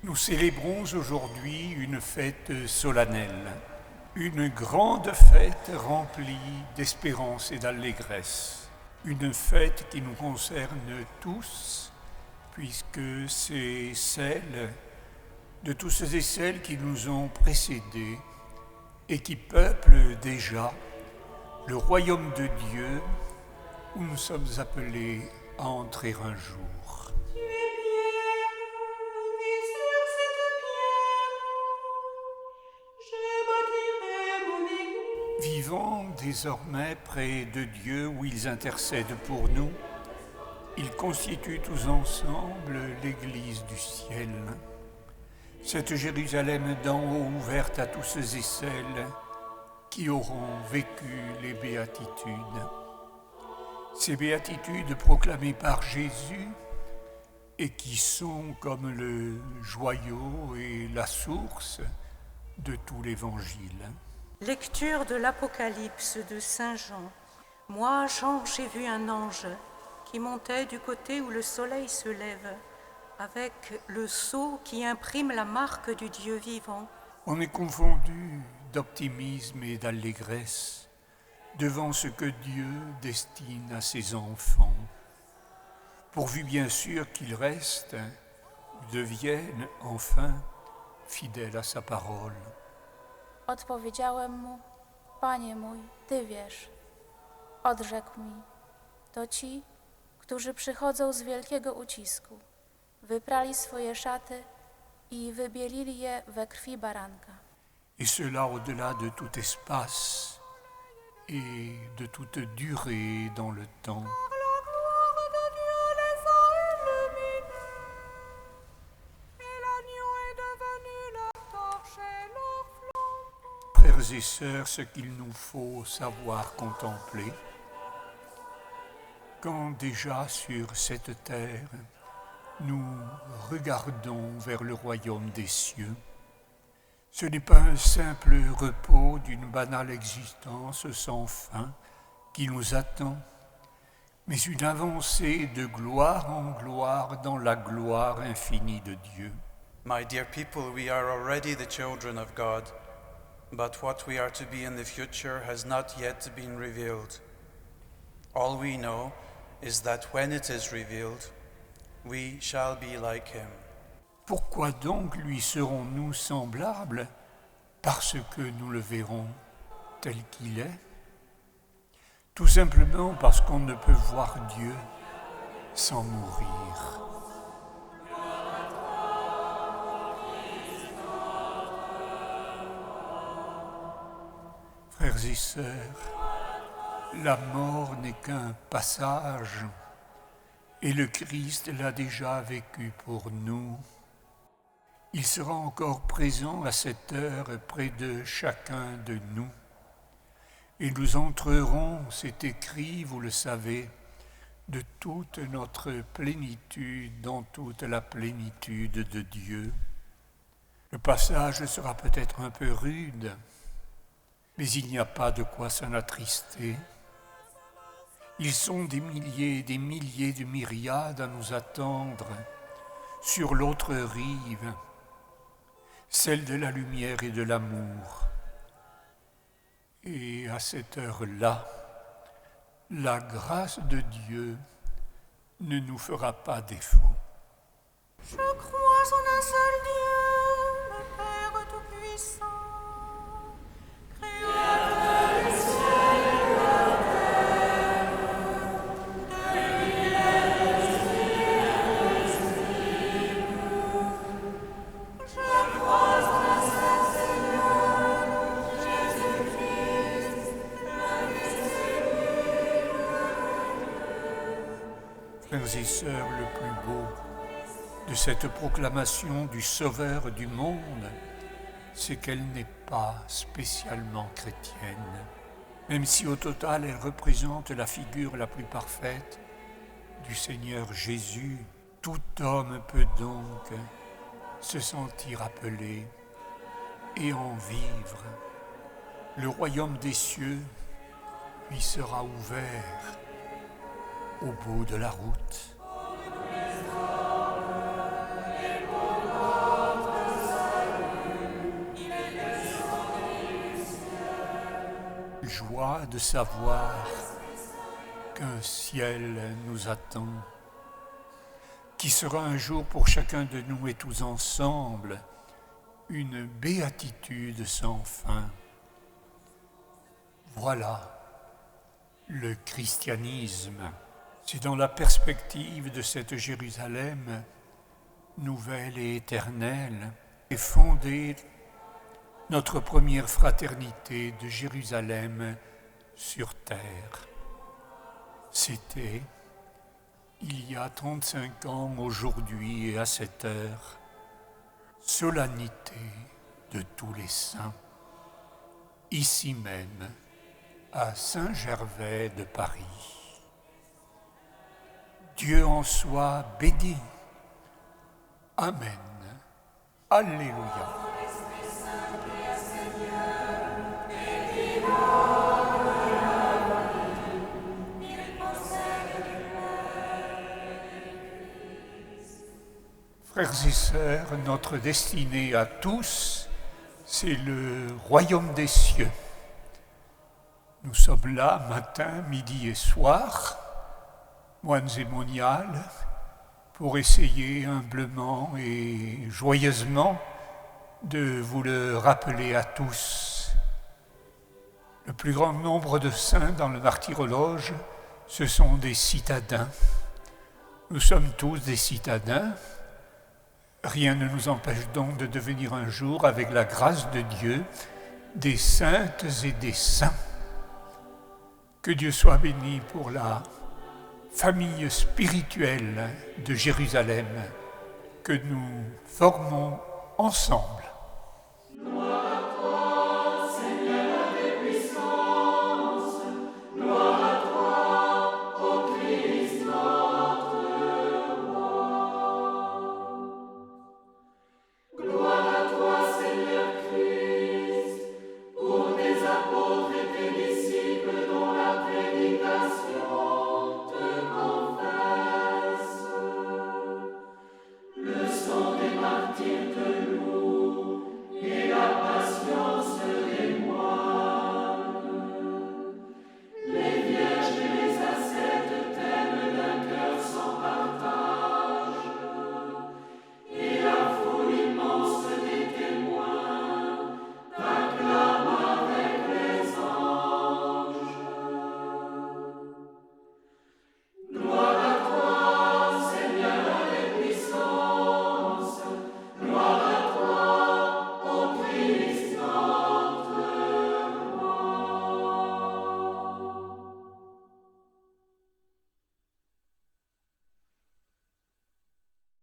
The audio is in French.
Nous célébrons aujourd'hui une fête solennelle, une grande fête remplie d'espérance et d'allégresse, une fête qui nous concerne tous, puisque c'est celle de tous ceux et celles qui nous ont précédés et qui peuplent déjà le royaume de Dieu où nous sommes appelés à entrer un jour. Vivant désormais près de Dieu où ils intercèdent pour nous, ils constituent tous ensemble l'Église du ciel. Cette Jérusalem d'en haut ouverte à tous ceux et celles qui auront vécu les béatitudes. Ces béatitudes proclamées par Jésus et qui sont comme le joyau et la source de tout l'Évangile. Lecture de l'Apocalypse de Saint Jean. Moi, Jean, j'ai vu un ange qui montait du côté où le soleil se lève, avec le sceau qui imprime la marque du Dieu vivant. On est confondu d'optimisme et d'allégresse devant ce que Dieu destine à ses enfants, pourvu bien sûr qu'ils restent ou deviennent enfin fidèles à sa parole. Odpowiedziałem mu, Panie mój, Ty wiesz. Odrzekł mi, to ci, którzy przychodzą z wielkiego ucisku, wyprali swoje szaty i wybielili je we krwi baranka. Et cela au-delà de tout espace et de toute durée dans le temps. Frères et sœurs, ce qu'il nous faut savoir contempler, quand déjà sur cette terre, nous regardons vers le royaume des cieux, ce n'est pas un simple repos d'une banale existence sans fin qui nous attend, mais une avancée de gloire en gloire dans la gloire infinie de Dieu. My dear people, we are already the children of God, but what we are to be in the future has not yet been revealed. All we know is that when it is revealed, we shall be like him. Pourquoi donc lui serons-nous semblables? Parce que nous le verrons tel qu'il est. Tout simplement parce qu'on ne peut voir Dieu sans mourir. Frères et sœurs, la mort n'est qu'un passage et le Christ l'a déjà vécu pour nous. Il sera encore présent à cette heure près de chacun de nous. Et nous entrerons, c'est écrit, vous le savez, de toute notre plénitude dans toute la plénitude de Dieu. Le passage sera peut-être un peu rude, mais il n'y a pas de quoi s'en attrister. Ils sont des milliers de myriades à nous attendre sur l'autre rive, celle de la lumière et de l'amour. Et à cette heure-là, la grâce de Dieu ne nous fera pas défaut. Je crois en un seul Dieu, le Père Tout-Puissant, Créateur du ciel et de la terre, de je crois en un seul Seigneur, Jésus-Christ, le Fils de Dieu. Frères et sœurs, le plus beau de cette proclamation du Sauveur du monde, c'est qu'elle n'est pas spécialement chrétienne, même si au total elle représente la figure la plus parfaite du Seigneur Jésus. Tout homme peut donc se sentir appelé et en vivre. Le royaume des cieux lui sera ouvert au bout de la route. joie de savoir qu'un ciel nous attend, qui sera un jour pour chacun de nous et tous ensemble une béatitude sans fin. Voilà le christianisme. C'est dans la perspective de cette Jérusalem nouvelle et éternelle et fondée notre première fraternité de Jérusalem sur terre. C'était il y a 35 ans aujourd'hui et à cette heure, solennité de tous les saints, ici même à Saint-Gervais de Paris. Dieu en soit béni. Amen. Alléluia. Frères et sœurs, notre destinée à tous, c'est le royaume des cieux. Nous sommes là matin, midi et soir, moines et moniales, pour essayer humblement et joyeusement de vous le rappeler à tous. Le plus grand nombre de saints dans le martyrologe, ce sont des citadins. Nous sommes tous des citadins. Rien ne nous empêche donc de devenir un jour, avec la grâce de Dieu, des saintes et des saints. Que Dieu soit béni pour la famille spirituelle de Jérusalem que nous formons ensemble. Le sang des martyrs